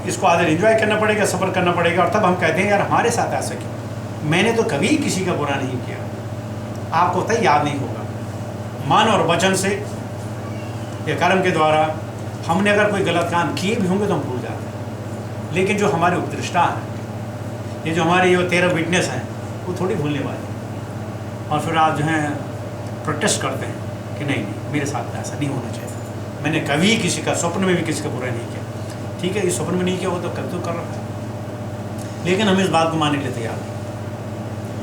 इसको आदर एंजॉय करना पड़ेगा, सफ़र करना पड़ेगा। और तब हम कहते हैं यार हमारे साथ ऐसा क्यों, मैंने तो कभी किसी का बुरा नहीं किया। आपको तय याद नहीं होगा, मन और वचन से या कर्म के द्वारा हमने अगर कोई गलत काम किए भी होंगे तो हम भूल जाते हैं। लेकिन जो हमारे उपदृष्टा हैं, ये जो हमारे ये 13 विटनेस हैं, वो थोड़ी भूलने वाले हैं। और फिर आप जो हैं प्रोटेस्ट करते हैं कि नहीं नहीं मेरे साथ ऐसा नहीं होना चाहिए, मैंने कभी किसी का स्वप्न में भी किसी का बुरा नहीं किया। ठीक है, इस स्वप्न में नहीं किया, वो तो कभी तो कर रहा है, लेकिन हम इस बात को मानने के लिए तैयार नहीं।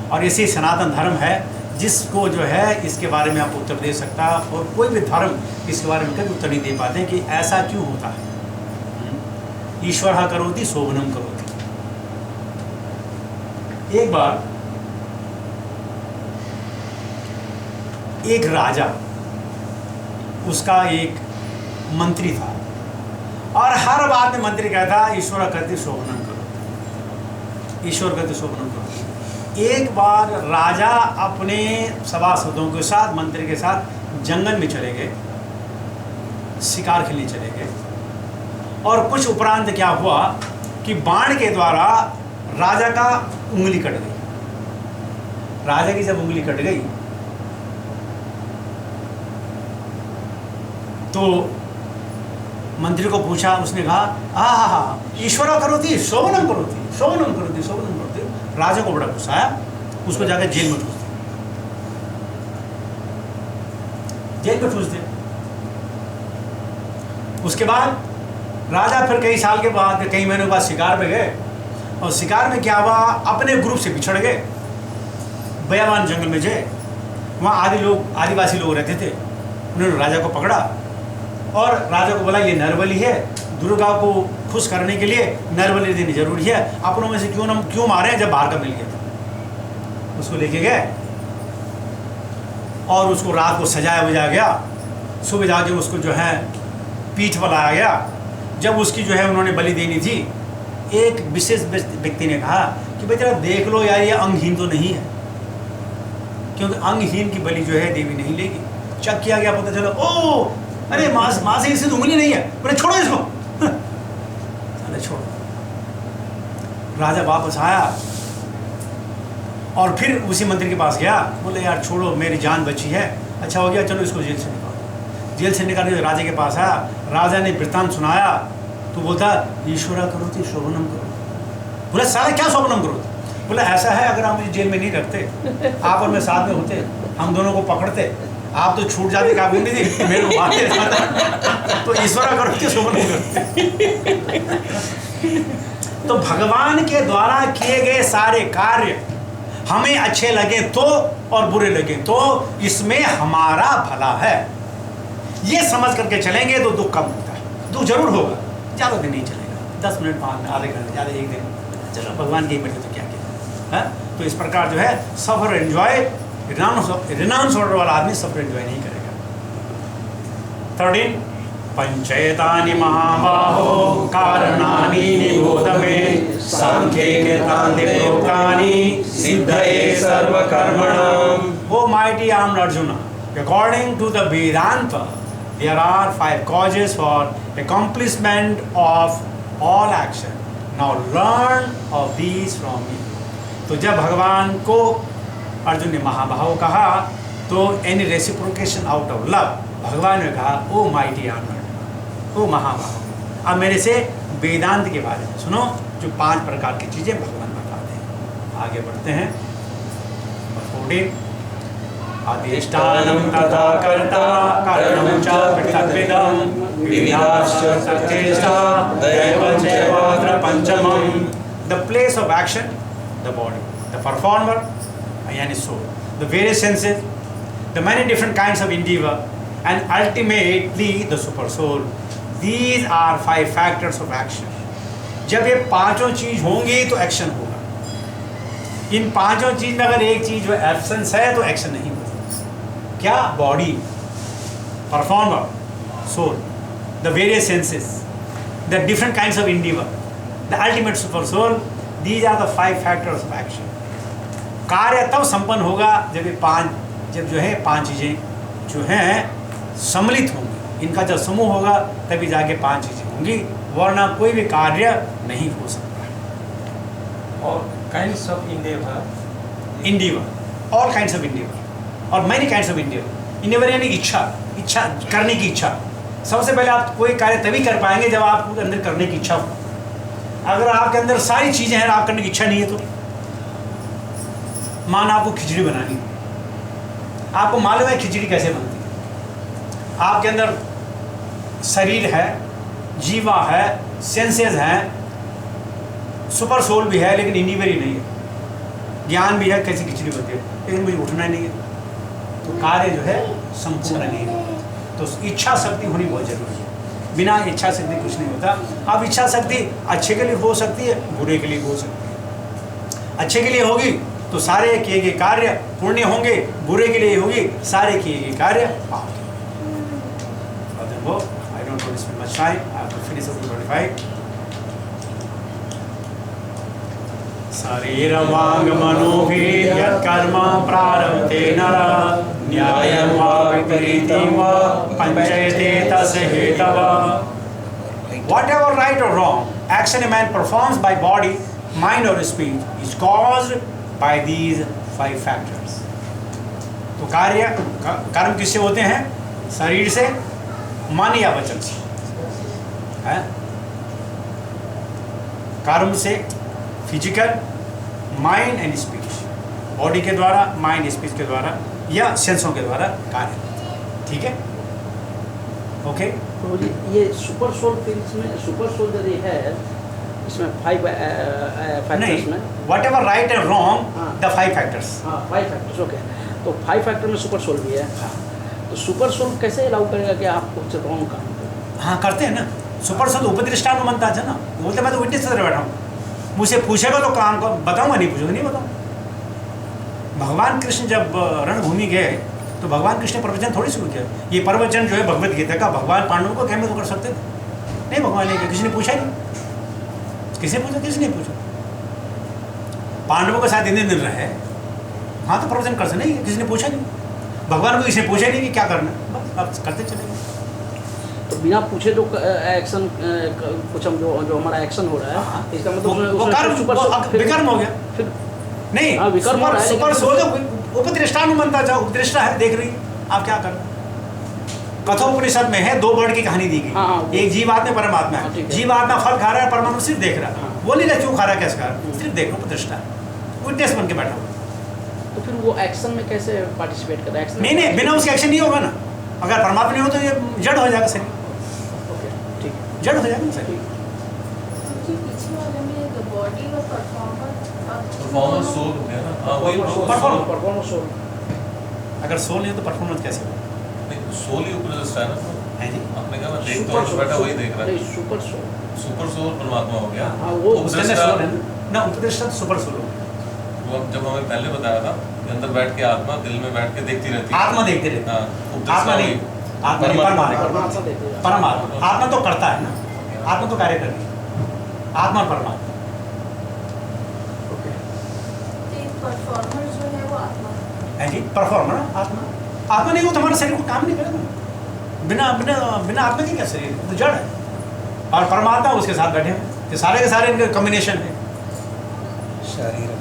और इसी सनातन धर्म है जिसको जो है इसके बारे में आप उत्तर दे सकता, और कोई भी धर्म इसके बारे में कभी उत्तर नहीं दे पाते कि ऐसा क्यों होता है। ईश्वर करोति शोभनम करोति। एक बार एक राजा, उसका एक मंत्री था, और हर बात में मंत्री कहता ईश्वर करते शोभनम करो, ईश्वर करते शोभनम करो। एक बार राजा अपने सभासदों के साथ, मंत्री के साथ जंगल में चले गए, शिकार खेलने चले गए। और कुछ उपरांत क्या हुआ कि बाण के द्वारा राजा का उंगली कट गई। राजा की जब उंगली कट गई तो मंत्री को पूछा, उसने कहा हा ईश्वर करोति शोभनम करोति, शोभनम करोति, शोभनम करोति। राजा को बड़ा गुस्सा आया, उसको जाकर जेल में ठूस दिया, जेल में ठूस दिया। उसके बाद राजा फिर कई साल के बाद, कई महीनों के बाद शिकार में गए, और शिकार में क्या हुआ, अपने ग्रुप से बिछड़ गए, बयावान जंगल में गए। वहाँ आदिवासी लोग रहते थे। उन्होंने राजा को पकड़ा और राजा को बोला ये नरबली है, दुर्गा को खुश करने के लिए नरबली देनी जरूरी है, अपनों में से क्यों मारे जब बाहर का मिल गया था। उसको लेके गए और उसको रात को सजाया बुझाया गया। सुबह जाके उसको जो है पीठ पर लाया गया। जब उसकी जो है उन्होंने बलि देनी थी, एक विशेष व्यक्ति ने कहा कि भाई जरा देख लो यार, ये अंगहीन तो नहीं है, क्योंकि अंगहीन की बलि जो है देवी नहीं लेगी। चेक किया गया, पता चला ओ अरे माँ से इसे उंगली नहीं है, बोले छोड़ो इसको, अरे छोड़ो। राजा वापस आया और फिर उसी मंत्री के पास गया, बोले यार छोड़ो, मेरी जान बची है, अच्छा हो गया, चलो इसको जेल से निकालो। जेल से निकालने राजा के पास आया, राजा ने वृत्तांत सुनाया तो बोलता ईश्वरा करोति शोभनम करो। बोला साला क्या शोभनम करो? बोला ऐसा है, अगर आप मुझे जेल में नहीं रखते, आप और मैं साथ में होते, हम दोनों को पकड़ते, आप तो छूट जाते, काबू नहीं थी, मेरे को मारते जाता, तो ईश्वरा करोति शोभनम करते। तो भगवान के द्वारा किए गए सारे कार्य हमें अच्छे लगे तो और बुरे लगे तो इसमें हमारा भला है, ये समझ करके चलेंगे तो दुख कम होता है। दुख जरूर होगा, ज़्यादा दिन नहीं चलेगा, 10 मिनट 5 मिनट आधे घंटे, ज़्यादा 1 दिन, चलो भगवान की मर्जी तो क्या किया है। तो इस प्रकार जो है सफर एंजॉय, रिनाउंस ऑर्डर वाला आदमी सफर एंजॉय नहीं करेगा। 13 पंचैतानि महाबाहो कारणानि निबोध मे सांख्ये तानि प्रोक्तानि सिद्धये सर्वकर्मणाम्। O mighty armed Arjuna, according to the Vedanta, there are 5 causes for accomplishment of all action. Now learn of these from me. तो जब भगवान को अर्जुन ने महाबाहो कहा तो any reciprocation out of love, भगवान ने कहा ओ माइटी आर्म, ओ महाबाहो, अब मेरे से वेदांत के बारे में सुनो, जो 5 प्रकार की चीज़ें भगवान बताते हैं। आगे बढ़ते हैं। 14 अधिष्ठानं तथा कर्ता कारणं च पृथग्विदं विविधाश्च सचेष्टा दैवं चैवात्र पंचमम्। The place of action, the body, the performer, yani soul, the various senses, the many different kinds of endeavor, and ultimately the super soul. These are 5 factors of action. जब ये 5 चीज होंगी तो एक्शन होगा। इन 5 चीज में अगर एक चीज एब्सेंस है तो एक्शन नहीं होगा। क्या? Body, performer, soul, the various senses, the different kinds of endeavor, the ultimate super soul. These are the 5 factors of action. कार्य तब संपन्न होगा जब ये 5 चीज़ें जो हैं सम्मिलित होंगी। इनका जब समूह होगा तभी जाके 5 चीज़ें होंगी, वरना कोई भी कार्य नहीं हो सकता। और kinds of endeavour, endeavour, all kinds of endeavour और many kinds of endeavour. Endeavour यानी इच्छा, इच्छा करने की इच्छा। सबसे पहले आप कोई कार्य तभी कर पाएंगे जब आपके अंदर करने की इच्छा हो। अगर आपके अंदर सारी चीज़ें हैं, आप करने की इच्छा नहीं है तो, मान आपको खिचड़ी बनानी है, आपको मालूम है खिचड़ी कैसे बनती है, आपके अंदर शरीर है, जीवा है, सेंसेस हैं, सुपर सोल भी है, लेकिन इंडिवर ही नहीं है। ज्ञान भी है कैसी खिचड़ी बनती है, लेकिन मुझे उठना नहीं है, तो कार्य जो है संपूर्ण नहीं है। तो इच्छा शक्ति होनी बहुत जरूरी है। बिना इच्छा शक्ति कुछ नहीं होता। अब इच्छा शक्ति अच्छे के लिए हो सकती है, बुरे के लिए हो सकती है। अच्छे के लिए होगी तो सारे किए गए कार्य पुण्य होंगे, बुरे के लिए होगी सारे किए गए कार्य पाप। I don't want to spend much time. I have to finish up to 25. शरीरवांग मनोभिः यत्कर्म प्रारभते नरः न्यायं वा विपरीतं वा पंचयते तस्य हेतवः। Whatever right or wrong action a man performs by body, mind or speech is caused by these 5 factors. तो कार्य कर्म किससे होते हैं? शरीर से, मन या वचन से, है? कर्म से physical, mind and speech, body के द्वारा, माइंड स्पीच के द्वारा या सेंसों के द्वारा कार्य। ठीक है, ओके। तो ये सुपर सोल फील्ड्स में, सुपर सोल जो ये है इसमें 5 फैक्टर्स में, what ever right and wrong the 5 factors. हाँ 5 फैक्टर्स, ओके। तो 5 फैक्टर में सुपर सोल भी है। हाँ। तो सुपर सोल कैसे अलाउ करेगा कि आप कुछ रॉन्ग काम करें? हाँ करते हैं ना, सुपर सोल उपदृष्टान में बनता है ना, बोलते मैं तो विटनेस से बैठा हूँ, मुझे पूछेगा तो काम को बताऊंगा, नहीं पूछूंगा नहीं बताऊंगा। भगवान कृष्ण जब रणभूमि गए तो भगवान कृष्ण ने प्रवचन थोड़ी शुरू किया। ये प्रवचन जो है भगवत गीता का भगवान पांडवों को कहने तो कर सकते थे, नहीं भगवान ने, किसी ने पूछा नहीं। किसी ने पूछा? किसी ने पूछा? पांडवों के साथ इतने दिन रहे, हाँ तो प्रवचन कर सकते, नहीं किसी ने पूछा नहीं। भगवान को किसी ने पूछा नहीं कि क्या करना, बस आप करते चले गए। तो बिना पूछे जो एक्शन कुछ हम जो हमारा एक्शन हो रहा है, इसका मतलब वो कर्म विकर्म हो गया फिर नहीं। हाँ, विकर्म हो रहा है, सुपर सोल उपदृष्टान में बनता जाओ, उपदृष्टा है, देख रही आप क्या करना। कठोपनिषद में है 2 वर्ड की कहानी दी गई, एक जीवात्मा परमात्मा है। जीवात्मा फल खा रहा है, परमात्मा सिर्फ देख रहा है, वो नहीं रहा क्यों खा रहा है, कैसे खा रहा है, सिर्फ देख लो, उपदृष्टा विटनेस बन के बैठा हुआ। तो फिर वो एक्शन में कैसे पार्टिसिपेट कर रहा है? नहीं बिना उसके एक्शन नहीं होगा ना। अगर परमात्मा नहीं हो तो ये जड़ हो जाएगा शरीर, जड़ हो जाएगा शरीर। परफॉर्मेंस सोल हो गया ना। हाँ वही परफॉर्मेंस सोल। अगर सोल नहीं हो तो परफॉर्मेंस कैसे होगा? नहीं सोल ही उपलब्ध है ना। है जी, आपने कहा मैं देखता हूँ बैठा वही देख रहा है। सुपर सोल, सुपर सोल परमात्मा हो गया। हाँ वो उसके अंदर सोल है ना, उपदृष्टा सुपर सोल हो गया। वो जब हमें पहले बताया था कि अंदर बैठ के आत्मा दिल में बैठ के देखती रहती है। आत्मा देखते रहती है। हाँ आत्मा नहीं, आत्मा परमात्मा, आत्मा तो करता है ना, आत्मा तो कार्य करती है, आत्मा और परमात्मा। परफॉर्मर जो है वो आत्मा है जी, परफॉर्मर आत्मा। आत्मा नहीं हो तो हमारा शरीर को काम नहीं करेगा। बिना बिना बिना आत्मा के क्या शरीर है, तो जड़ है। और परमात्मा उसके साथ बैठे हैं, तो सारे के सारे इनके कॉम्बिनेशन है। शरीर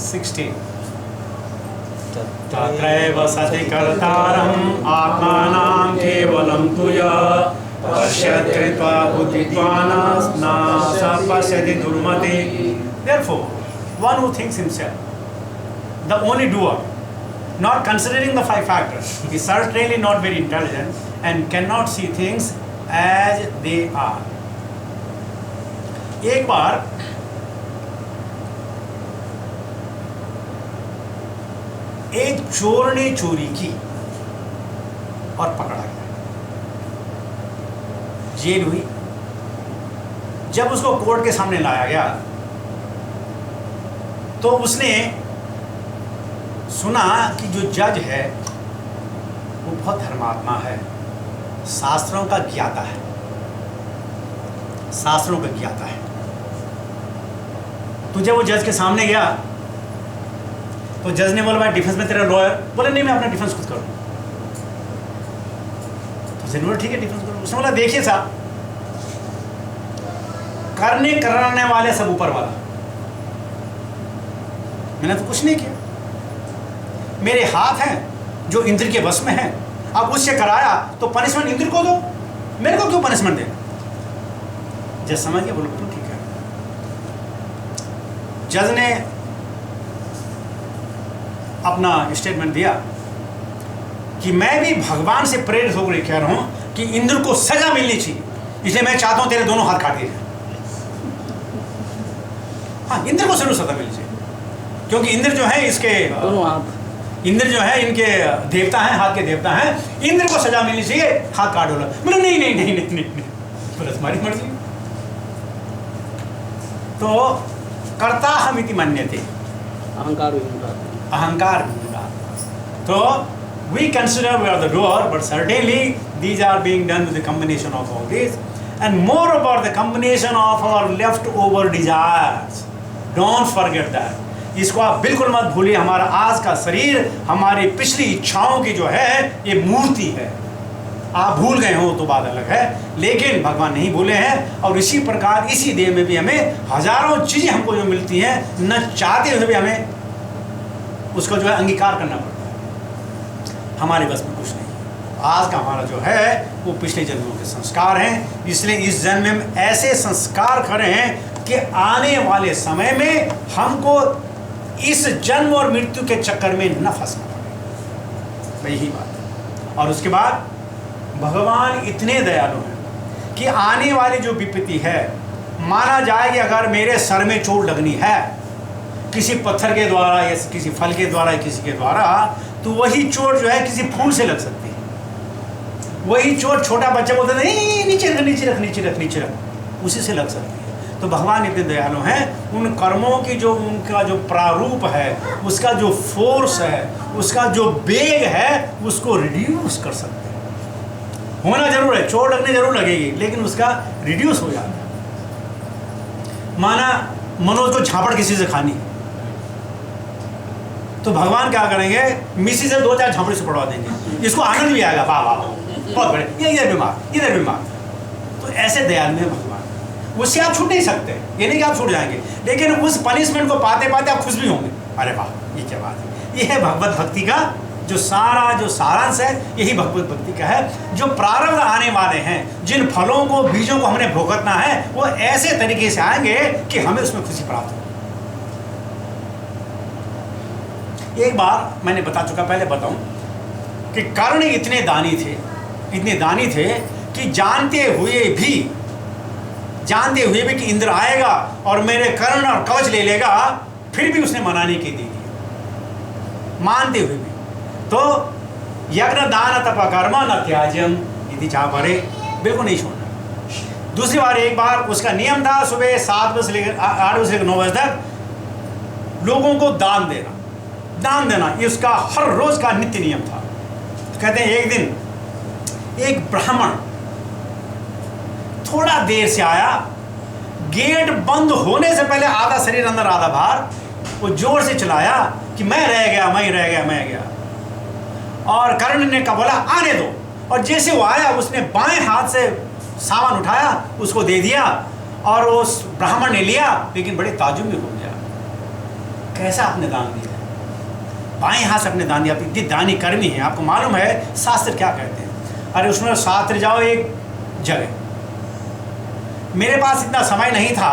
16 तत्रैव सति कर्तारम् आत्मानं केवलं तुया पश्यत्वा बुद्धित्वान् न स पश्यति दुर्मते। Therefore, one who thinks himself the only doer, not considering the 5 factors, is certainly not very intelligent and cannot see things as they are. एक बार एक चोर ने चोरी की और पकड़ा गया, जेल हुई। जब उसको कोर्ट के सामने लाया गया तो उसने सुना कि जो जज है वो बहुत धर्मात्मा है, शास्त्रों का ज्ञाता है, शास्त्रों का ज्ञाता है। तो जब वो जज के सामने गया तो जज ने बोला भाई डिफेंस में तेरा लॉयर, बोले नहीं मैं अपना डिफेंस खुद करूँ। तो जज ने बोला ठीक है डिफेंस करो। उसने बोला देखिए साहब, करने कराने वाले सब ऊपर वाला, मैंने तो कुछ नहीं किया, मेरे हाथ हैं जो इंद्र के वश में हैं, अब उससे कराया तो पनिशमेंट इंद्र को दो, मेरे को क्यों पनिशमेंट दे। जज समझ गया, बोलो तो ठीक है। जज ने अपना स्टेटमेंट दिया कि मैं भी भगवान से प्रेरित होकर कह रहा हूं कि इंद्र को सजा मिलनी चाहिए, इसलिए मैं चाहता हूं तेरे दोनों हाथ काट दिए जाए। हाँ, इंद्र को जरूर सजा मिलनी चाहिए, क्योंकि इंद्र जो है इसके दोनों हाथ, इंद्र जो है इनके देवता हैं, हाथ के देवता हैं, इंद्र को सजा मिलनी चाहिए, हाथ काट बोला। बोला नहीं नहीं नहीं नहीं नहीं, नहीं। बोला तुम्हारी मर्जी। तो कर्ता हम इति मन्यते, अहंकार विमूढ़ता। अहंकार विमूढ़ता। तो we consider we are the doer, but certainly these are being done with the combination of all these, and more about the combination of our leftover desires. Don't forget that. इसको आप बिल्कुल मत भूलिए, हमारा आज का शरीर हमारी पिछली इच्छाओं की जो है ये मूर्ति है। आप भूल गए हो तो बात अलग है, लेकिन भगवान नहीं भूले हैं। और इसी प्रकार इसी देह में भी हमें हजारों चीज़ें हमको जो मिलती हैं, न चाहते हुए भी हमें उसको जो है अंगीकार करना पड़ता है। हमारे बस में कुछ नहीं। आज का हमारा जो है वो पिछले जन्मों के संस्कार हैं, इसलिए इस जन्म में ऐसे संस्कार करें कि आने वाले समय में हमको इस जन्म और मृत्यु के चक्कर में न फंसना पड़े। यही बात है। और उसके बाद भगवान इतने दयालु हैं कि आने वाली जो विपत्ति है, माना जाए कि अगर मेरे सर में चोट लगनी है किसी पत्थर के द्वारा या किसी फल के द्वारा या किसी के द्वारा, तो वही चोट जो है किसी फूल से लग सकती है। वही चोट छोटा बच्चा बोलता है नहीं नीचे रख नीचे रख नीचे रख नीचे रख, उसी से लग सकती है। तो भगवान इतने दयालु हैं, उन कर्मों की जो उनका जो प्रारूप है, उसका जो फोर्स है, उसका जो वेग है, उसको रिड्यूस कर सकते हैं। होना जरूर है, चोट लगने जरूर लगेगी, लेकिन उसका रिड्यूस हो जाता है। माना मनोज को झापड़ किसी से खानी है, तो भगवान क्या करेंगे, मिसी से 2-4 झापड़ी से पड़वा देंगे, इसको आनंद भी आएगा, वाह वाह बहुत बड़े, ये इधर बीमार इधर बीमार। तो ऐसे दयालु है भगवान, उससे आप छूट नहीं सकते, ये नहीं कि आप छूट जाएंगे, लेकिन उस पनिशमेंट को पाते पाते आप खुश भी होंगे, अरे वाह ये क्या बात है। ये है भगवत भक्ति का जो सारांश है, यही भगवत भक्ति का है। जो प्रारब्ध आने वाले हैं, जिन फलों को बीजों को हमने भुगतना है, वो ऐसे तरीके से आएंगे कि हमें उसमें खुशी प्राप्त हो। एक बार मैंने बता चुका, पहले बताऊं कि कर्ण इतने दानी थे कि जानते हुए भी कि इंद्र आएगा और मेरे कर्ण और कवच ले लेगा, फिर भी उसने मना नहीं की दी, मानते हुए भी। तो यज्ञ दान तप कर्म न त्याज्यम यदि चाह परे, बिल्कुल नहीं छोड़ना। दूसरी बार एक बार उसका नियम था सुबह 7 बजे से लेकर 8 बजे से लेकर 9 बजे तक लोगों को दान देना, ये उसका हर रोज का नित्य नियम था। कहते हैं एक दिन एक ब्राह्मण थोड़ा देर से आया, गेट बंद होने से पहले आधा शरीर अंदर आधा बाहर, वो जोर से चिल्लाया कि मैं रह गया। और कर्ण ने कहा बोला आने दो, और जैसे वो आया उसने बाएं हाथ से सामान उठाया, उसको दे दिया, और उस ब्राह्मण ने लिया, लेकिन बड़े ताज्जुब में हो गया, कैसा आपने दान दिया, बाएं हाथ से अपने दान दिया, इतनी दानी कर्मी है। आपको मालूम है शास्त्र क्या कहते हैं? अरे उसमें शास्त्र जाओ एक जगह, मेरे पास इतना समय नहीं था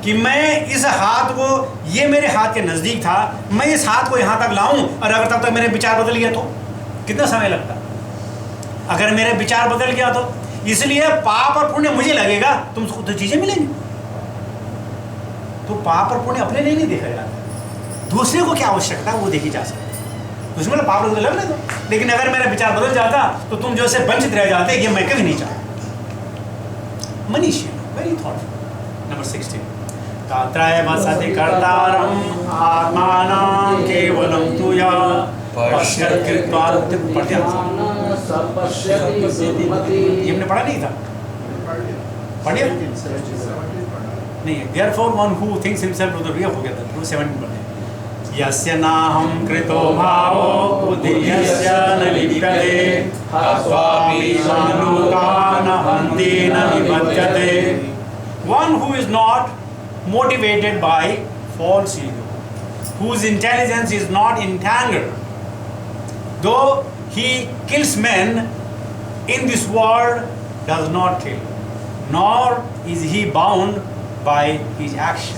कि मैं इस हाथ को, ये मेरे हाथ के नज़दीक था, मैं इस हाथ को यहाँ तक लाऊं, और अगर तब तक मेरे विचार बदल गया तो कितना समय लगता? अगर मेरे विचार बदल गया तो, इसलिए पाप और पुण्य मुझे लगेगा, तुमको तो चीज़ें मिलेंगी। तो पाप और पुण्य अपने लिए नहीं देखा जाता, दूसरे को क्या आवश्यकता है वो देखी जा सकती है। तो उसमें पाप तो लगने दो, लेकिन अगर मेरा विचार बदल जाता तो तुम जो से वंचित रह जाते, ये मैं कभी नहीं चाहता। मनीषी वेरी थॉटफुल। नंबर 16, तत्रैव सति कर्तारम् आत्मानं केवलं तुया पश्यत् कृत्वा ये हमने पढ़ा नहीं था, पढ़िए नहीं। Therefore one who thinks himself to the real, हो गया था 17 पढ़े। यस्य नाहं कृतो भावो बुद्धिर्यस्य न लिप्यते हत्वापि लोकान् हन्ति न निबध्यते. One who is not motivated by false ego, whose intelligence is not entangled, though he kills men in this world, does not kill, nor is he bound by his action.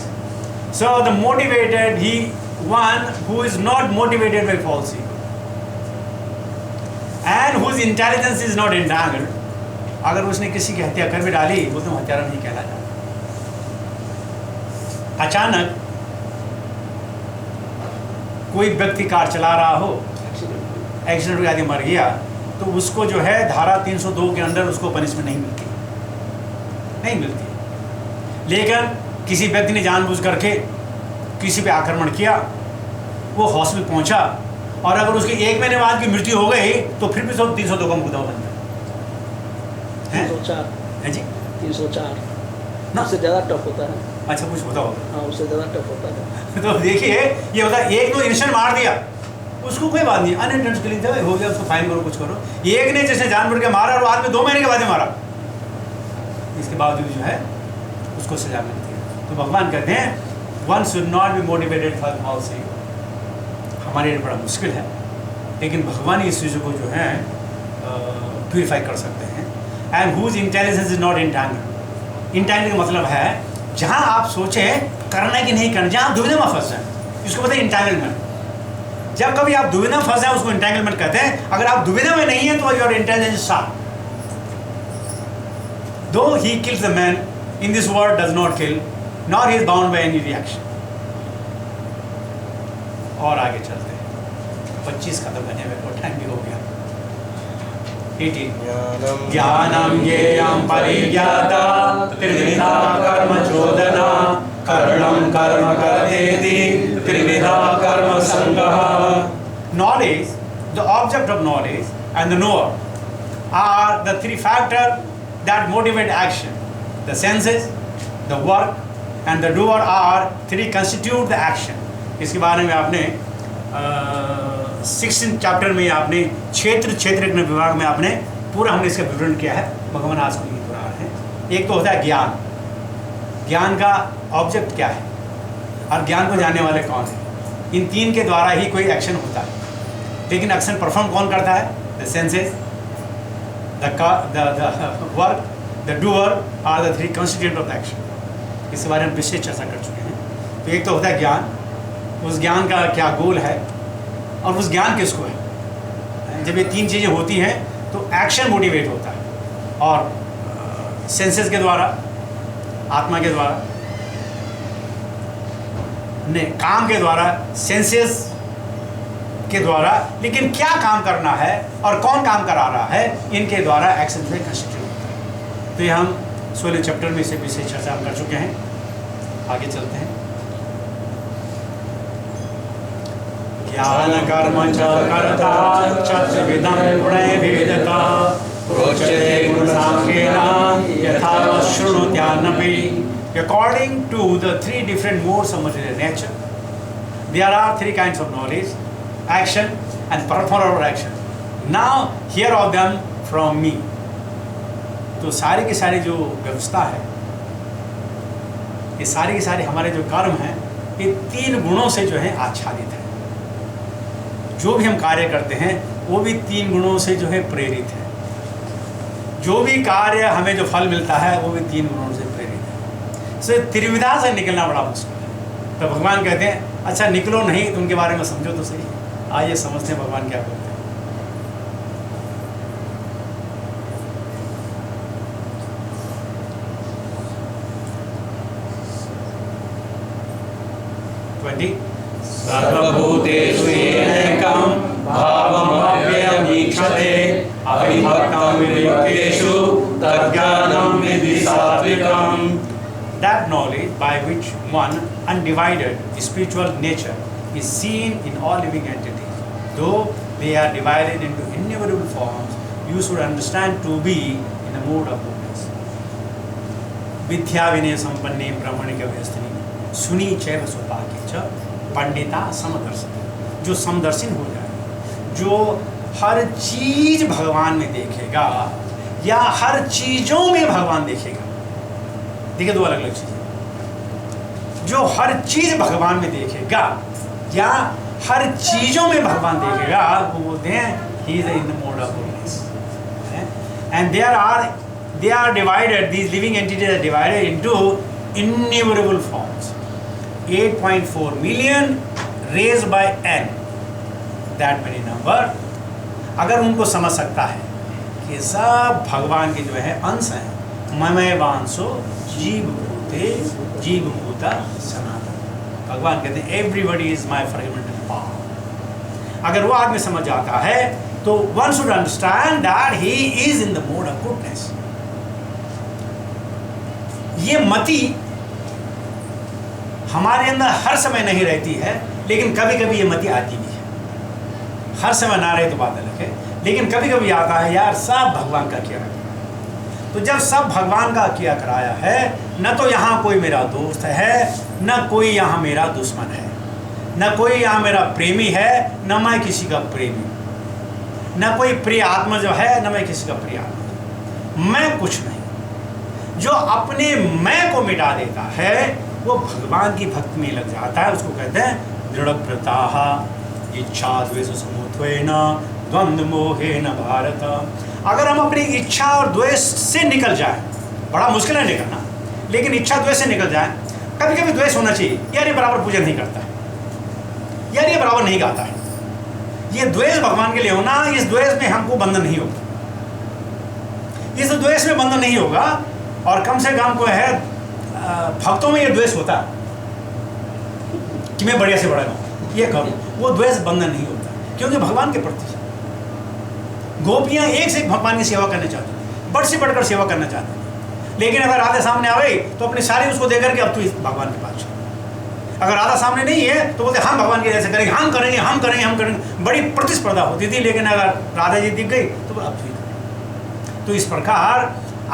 So the motivated, one who is not motivated by false ego and whose intelligence is not entangled, अगर उसने किसी की हत्या कर भी डाली वो तो हत्यारा नहीं कहलाता. अचानक कोई व्यक्ति कार चला रहा हो, एक्सीडेंट में आदमी मर गया, तो उसको जो है धारा 302 के अंदर उसको पनिशमेंट नहीं मिलती. लेकिन किसी व्यक्ति ने जानबूझ करके किसी पे आक्रमण किया, वो हॉस्पिटल पहुंचा और अगर उसके 1 महीने बाद की मृत्यु हो गई तो फिर भी सब 302 का मुकदमा बन गया. 304 है जी, 304 ना उससे ज़्यादा टफ होता है. अच्छा कुछ होता होगा. हाँ, उससे ज़्यादा टफ होता है. तो देखिए ये होता है, एक तो इंसान मार दिया उसको कोई बात नहीं, अनइंटेंशनली किलिंग हो गया, उसको फाइन करो, कुछ करो. एक ने जैसे जानबूझ के मारा और बाद में 2 महीने के बाद ही मारा, इसके बावजूद जो है उसको सजा मिलती है. तो भगवान कहते हैं one should not be motivated for false ego. हमारे लिए बड़ा मुश्किल है, लेकिन भगवान इस चीज़ों को जो है प्यूरिफाई कर सकते हैं. And whose intelligence is not entangled. Entangled का मतलब है जहाँ आप सोचें करना कि नहीं करना, जहाँ आप दुविधा में फंस जाए, इसको कहते हैं इंटैंगलमेंट. जब कभी आप दुविधा में फंस जाए उसको इंटैंगलमेंट कहते हैं. अगर आप दुविधा में नहीं है तो your intelligence sharp. Though he kills the man in this world does not kill, nor he is bound by any reaction. और आगे चलते हैं. 25 खत्म करने में को टाइम भी हो गया. 18 ज्ञानम ज्ञेयं परिज्ञाता त्रिविधा कर्म चोदना कर्णम कर्म कर्तेति त्रिविधा कर्म संगः. Knowledge, the object of knowledge and the knower are the 3 factors that motivate action. The senses, the work and the doer are 3 constitute the action. इसके बारे में आपने 16th चैप्टर में आपने क्षेत्र विभाग में आपने पूरा हमने इसका विवरण किया है. भगवान आज को ये बता रहे हैं. एक तो होता है ज्ञान. ज्ञान का ऑब्जेक्ट क्या है और ज्ञान को जानने वाले कौन है. इन 3 के द्वारा ही कोई एक्शन होता है, लेकिन एक्शन परफॉर्म कौन करता है? The senses, the work, the doer are the 3 constituent of the action. इसके बारे में विशेष चर्चा कर चुके हैं. तो एक तो होता है ज्ञान, उस ज्ञान का क्या गोल है और उस ज्ञान किसको है. जब ये 3 चीज़ें होती हैं तो एक्शन मोटिवेट होता है. और सेंसेस के द्वारा, आत्मा के द्वारा, ने काम के द्वारा, सेंसेस के द्वारा, लेकिन क्या काम करना है और कौन काम करा रहा है, इनके द्वारा एक्शन में कंस्टिट्यूट होता है. तो ये हम 16 चैप्टर में इसे विशेष चर्चा कर चुके हैं. आगे चलते हैं. ज्ञान कर्म च कर्ता च त्रिविधं गुणे भेदता प्रोच्यते गुणसाङ्ख्येन यथा शृणुत्यानपि. According to the 3 different modes of material nature, there are 3 kinds of knowledge, action and performer of action. Now hear of them from me. तो सारी की सारी जो व्यवस्था है, ये सारी की सारी हमारे जो कर्म हैं, ये 3 गुणों से जो है आच्छादित है. जो भी हम कार्य करते हैं वो भी 3 गुणों से जो है प्रेरित है. जो भी कार्य हमें जो फल मिलता है वो भी 3 गुणों से प्रेरित है. सो त्रिविधा से निकलना बड़ा मुश्किल है. तो भगवान कहते हैं अच्छा निकलो नहीं तो उनके बारे में समझो तो सही. आइए समझते हैं भगवान क्या बोलते हैं. सर्वभूतेषु येनैकं भावमव्ययमीक्षते अविभक्तं विविक्तेषु तज्ज्ञानं विद्धि सात्विकम्. That knowledge by which one undivided spiritual nature is seen in all living entities, though they are divided into innumerable forms, you should understand to be in the mode of goodness. विद्या विनय संपन्ने ब्रह्मणि व्यवस्थिनि सुनी चैव सुपाके च पंडिता समदर्शन, जो समदर्शन हो जाए, जो हर चीज भगवान में देखेगा या हर चीजों में भगवान देखेगा। देखिए दो अलग अलग चीजें। जो हर चीज भगवान में देखेगा या हर चीजों में भगवान देखेगा, वो बोलते हैं he is in the mode of goodness. And they are divided, these living entities are divided into innumerable forms, 8.4 million raised by n, that many number। अगर उनको समझ सकता है कि सब भगवान के जो है अंश हैं, ममय वांसो जीव भूते जीव भूता सनातन। भगवान कहते हैं everybody is my fragmental part. अगर वो आदमी समझ जाता है तो one should understand that he is in the mode of goodness. ये मति हमारे अंदर हर समय नहीं रहती है, लेकिन कभी कभी ये मति आती भी है। हर समय ना रहे तो बात अलग है, लेकिन कभी कभी आता है यार सब भगवान का किया कराया। तो जब सब भगवान का किया कराया है, न तो यहाँ कोई मेरा दोस्त है, न कोई यहाँ मेरा दुश्मन है, न कोई यहाँ मेरा प्रेमी है, न मैं किसी का प्रेमी, न कोई प्रिय आत्मा जो है, न मैं किसी का प्रिय आत्मा। मैं कुछ नहीं। जो अपने मैं को मिटा देता है वो भगवान की भक्ति में लग जाता है। उसको कहते हैं दृढ़ प्रताह इच्छा द्वेष समुत्वेन द्वंद्व मोहेन भारत। अगर हम अपनी इच्छा और द्वेष से निकल जाए, बड़ा मुश्किल है निकलना, लेकिन इच्छा द्वेष से निकल जाए। कभी कभी द्वेष होना चाहिए, यार ये बराबर पूजा नहीं करता है, यार ये बराबर नहीं गाता है, ये द्वेष भगवान के लिए होना। इस द्वेष में हमको बंधन नहीं होगा, इस द्वेष में बंधन नहीं होगा। और कम से कम को है भक्तों में ये द्वेष होता है कि मैं बढ़िया से बड़ा हूँ, ये करूँ, वो द्वेष बंधन नहीं होता, क्योंकि भगवान के प्रति गोपियाँ एक से एक भगवान की सेवा करना चाहती हैं, बढ़ से बढ़कर सेवा करना चाहती हैं। लेकिन अगर राधा सामने आवे तो अपनी सारी उसको देकर के अब तू इस भगवान के पास चल। अगर राधा सामने नहीं है तो बोलते हम भगवान के जैसे करेंगे, हम करेंगे, हम करेंगे, हम करेंगे। बड़ी प्रतिस्पर्धा होती थी, लेकिन अगर राधा जी दिख गई तो अब ठीक। तो इस प्रकार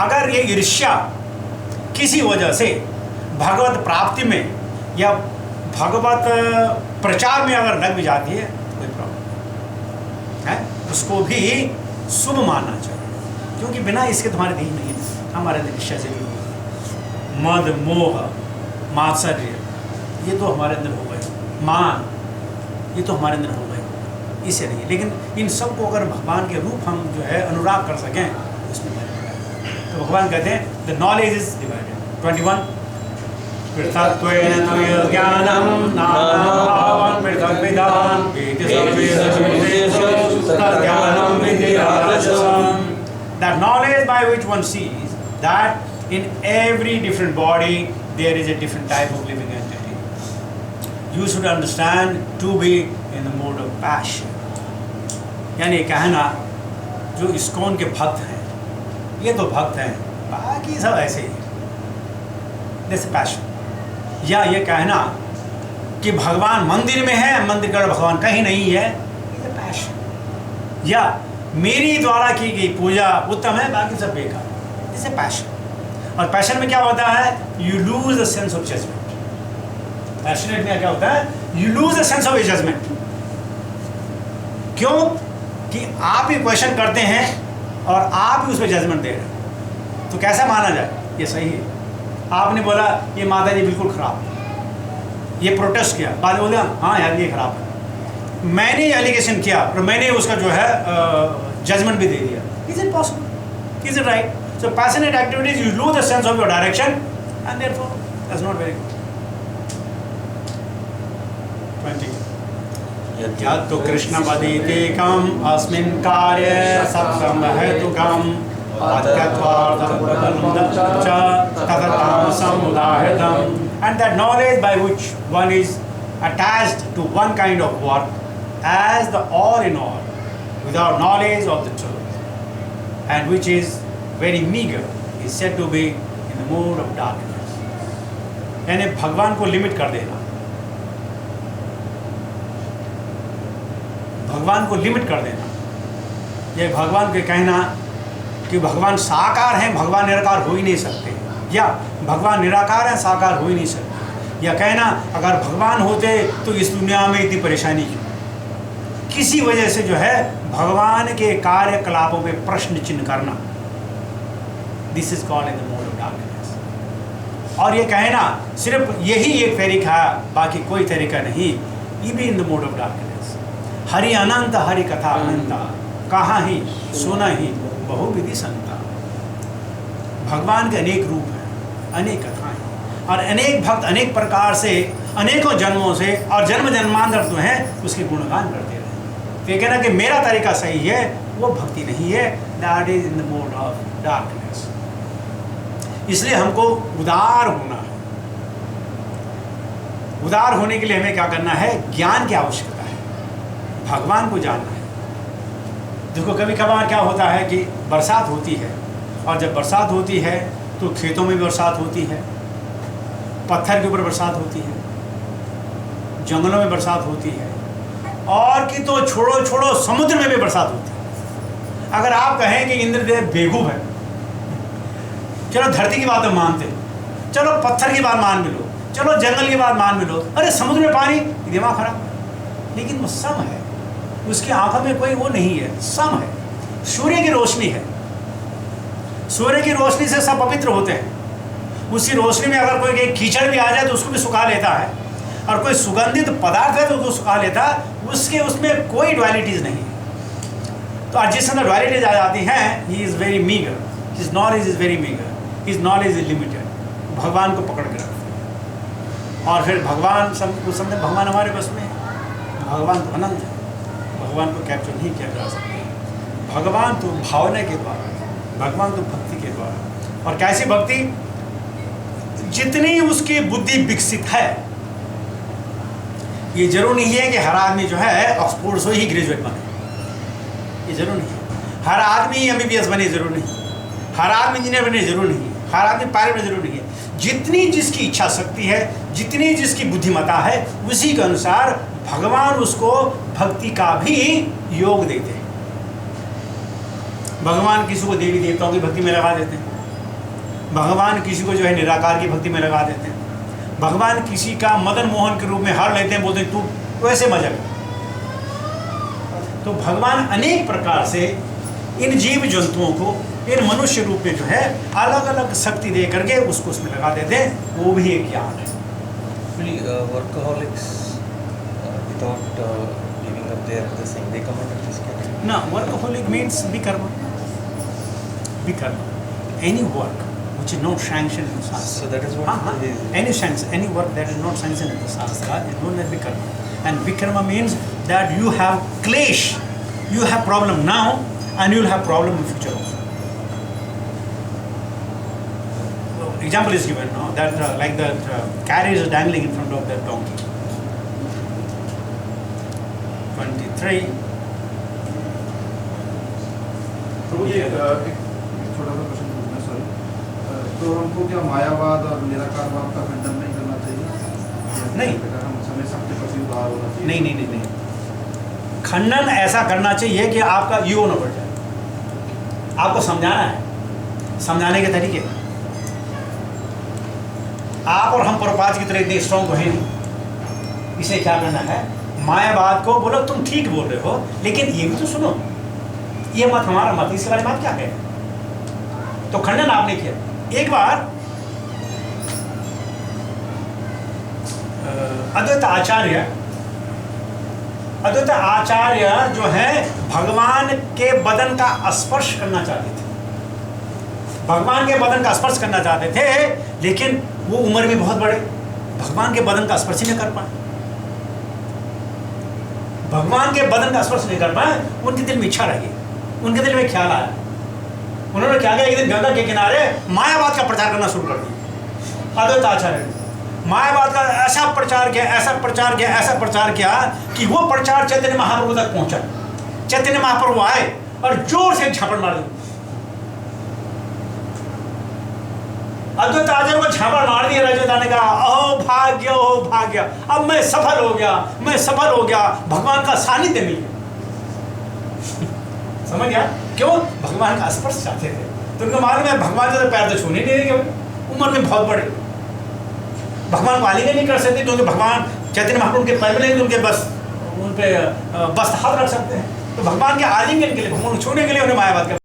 अगर ये ईर्ष्या किसी वजह से भगवत प्राप्ति में या भगवत प्रचार में अगर लग भी जाती है तो कोई प्रॉब्लम है, उसको भी शुभ मानना चाहिए, क्योंकि बिना इसके तुम्हारे दी नहीं है। हमारे अंदर ईर्ष्या से भी मद मोह मात्सर्य ये तो हमारे अंदर हो गए, मान ये तो हमारे अंदर हो गए, इससे नहीं। लेकिन इन सब को अगर भगवान के रूप हम जो है अनुराग कर सकें उसमें तो भगवान कहते हैं द नॉलेज इज डिवाइडेड। 21 पृथक्त्वेन ज्ञानम नानाभावं पृथग्विदां वेति सर्वेषु तद्ज्ञानं विद्यारसम्। That knowledge by which one sees that in every different body there is a different type of living entity. You should understand to be in the mode of passion. यानी कहना जो ISKCON के भक्त हैं, ये तो भक्त हैं, बाकी सब ऐसे ही, जैसे पैशन। या ये कहना कि भगवान मंदिर में है, मंदिर का भगवान कहीं नहीं है, ये पैशन। या मेरी द्वारा की गई पूजा उत्तम है, बाकी सब बेकार, जैसे पैशन। और पैशन में क्या होता है? You lose the sense of judgement. Passionate में क्या होता है? You lose the sense of judgement. क्यों? कि आप ही क्वेश्चन करते हैं और आप ही उसमें जजमेंट दे रहे हैं, तो कैसा माना जाए ये सही है? आपने बोला ये माता जी बिल्कुल खराब है, ये प्रोटेस्ट किया, बाद में बोला हाँ यार ये खराब है, मैंने एलिगेशन किया और मैंने उसका जो है जजमेंट भी दे दिया। Is it possible? Is it right? So passionate activities you lose the sense of your direction and therefore that's not very good. 20 यत्तु कृष्णपदीतेकम् अस्मिन् कार्ये सत्संग हेतुकम् and that knowledge by which one is attached to one kind of work as the all in all without knowledge of the truth, and which is very meager, is said to be in the mode of darkness. यानी भगवान को limit कर देना, भगवान को limit कर देना, ये भगवान के कहना कि भगवान साकार हैं, भगवान निराकार हो ही नहीं सकते, या भगवान निराकार हैं, साकार हो ही नहीं सकते। या कहना अगर भगवान होते तो इस दुनिया में इतनी परेशानी क्यों। किसी वजह से जो है भगवान के कार्यकलापों पे प्रश्न चिन्ह करना, this is called in the mode of darkness. और ये कहना सिर्फ यही एक तरीका, बाकी कोई तरीका नहीं, ये भी in the mode of darkness. Hari अनंत हरि कथा अनंता, कहाँ ही सुना ही बहुविधि संता। भगवान के अनेक रूप हैं, अनेक कथाएं, और अनेक भक्त अनेक प्रकार से अनेकों जन्मों से और जन्म जन्मांतर जो हैं उसके गुणगान करते रहे। तो ये कहना कि मेरा तरीका सही है, वो भक्ति नहीं है, that is in the mode of darkness. इसलिए हमको उदार होना है। उदार होने के लिए हमें क्या करना है, ज्ञान की आवश्यकता है, भगवान को जानना है। देखो कभी कभार क्या होता है कि बरसात होती है, और जब बरसात होती है तो खेतों में भी बरसात होती है, पत्थर के ऊपर बरसात होती है, जंगलों में बरसात होती है, और कि तो छोड़ो छोड़ो समुद्र में भी बरसात होती है। अगर आप कहें कि इंद्रदेव बेवकूफ है, चलो धरती की बात हम मानते, चलो पत्थर की बात मान भी लो, चलो जंगल की बात मान भी लो, अरे समुद्र में पानी, दिमाग खराब। लेकिन वो सम है, उसकी आंखों में कोई वो नहीं है, सम है। सूर्य की रोशनी है, सूर्य की रोशनी से सब पवित्र होते हैं। उसी रोशनी में अगर कोई कीचड़ भी आ जाए तो उसको भी सुखा लेता है, और कोई सुगंधित पदार्थ है तो उसको सुखा लेता है, उसके उसमें कोई डुअलिटीज नहीं है। तो जिस अंदर डुअलिटीज आ जाती हैं, he is very meagre, his knowledge is very meagre, his knowledge is limited. भगवान को पकड़ के रखते हैं, और फिर भगवान उस समय भगवान हमारे बस में है। भगवान तो अनंत है, भगवान को कैप्चर नहीं किया जा सकता। भगवान तो भावना के द्वारा, भगवान तो भक्ति के द्वारा। और कैसी भक्ति, जितनी उसकी बुद्धि विकसित है। ये जरूर नहीं है कि हर आदमी जो है ऑक्सफोर्ड से ही ग्रेजुएट बने, ये जरूर नहीं है। हर आदमी MBBS बने जरूर नहीं, हर आदमी इंजीनियर बने जरूर नहीं, हर आदमी पायलट बने जरूर नहीं है। जितनी जिसकी इच्छा शक्ति है, जितनी जिसकी बुद्धिमत्ता है, उसी के अनुसार भगवान उसको भक्ति का भी योग देते हैं। भगवान किसी को देवी देवताओं की भक्ति में लगा देते हैं, भगवान किसी को जो है निराकार की भक्ति में लगा देते हैं, भगवान किसी का मदन मोहन के रूप में हर लेते हैं, बोलते हैं तू वैसे मजा कर। तो भगवान अनेक प्रकार से इन जीव जंतुओं को इन मनुष्य रूप में जो है अलग अलग शक्ति दे करके उसको उसमें लगा देते हैं, वो भी एक ज्ञान है। Workaholics without giving up their this thing, they come under this category. No, workaholic means bikarma. Bikarma. Any work which is not sanctioned in the Shastra. So that is what any work that is not sanctioned in the Shastra is known as bikarma. And bikarma means that you have clash, you have problem now, and you will have problem in future also. So, example is given, no? That like the carriage is dangling in front of the donkey. 23. तो ये एक छोटा सा question पूछना, sorry. तो हमको क्या मायावाद और निराकारवाद का खंडन नहीं करना चाहिए? नहीं। हम हमें सबके प्रति उदार होना चाहिए? नहीं नहीं नहीं नहीं, खंडन ऐसा करना चाहिए कि आपका ईगो न बढ़ जाए। आपको समझाना है, समझाने के तरीके। आप और हम प्रपात की तरह इतने स्ट्रॉन्ग तो है नहीं। इसे क्या करना है, मायावाद को बोलो तुम ठीक बोल रहे हो, लेकिन ये भी तो सुनो, ये मत हमारा मत, इसके बारे में आप क्या कहें। तो खंडन आपने किया। एक बार अद्वैत आचार्य जो है भगवान के बदन का स्पर्श करना चाहते थे, भगवान के बदन का स्पर्श करना चाहते थे, लेकिन वो उम्र में बहुत बड़े, भगवान के बदन का स्पर्श नहीं कर पाए। भगवान के बदन का स्पर्श नहीं कर पाए, उनके दिल में इच्छा रही, उनके दिल में ख्याल आया। उन्होंने क्या किया, एक दिन गंगा के किनारे मायावाद का प्रचार करना शुरू कर दिया। अद्वैत आचार्य ने मायावाद का ऐसा प्रचार किया, ऐसा प्रचार किया, ऐसा प्रचार किया कि वो प्रचार चैतन्य महाप्रभु तक पहुंचा। चैतन्य महाप्रभु आए और जोर से झापड़ मार दी। अद्वैत आचार्य को झापड़ मार दिया। रजोदा ने कहा, ओ भाग्य, अब मैं सफल हो गया, भगवान का सानिध्य मिल गया। समझ गया क्यों? भगवान का स्पर्श चाहते थे। तो उनको मालूम है भगवान जो पैर तो छूने नहीं देंगे, उम्र में बहुत बड़े। भगवान को आलिंगन नहीं कर सकते क्योंकि भगवान चैतन्य महाप्रभु उनके पैर में लेंगे, उनके बस उन पे बस हाथ रख सकते हैं। तो भगवान के आलिंगन के लिए, भगवान को छूने के लिए उन्हें मायावाद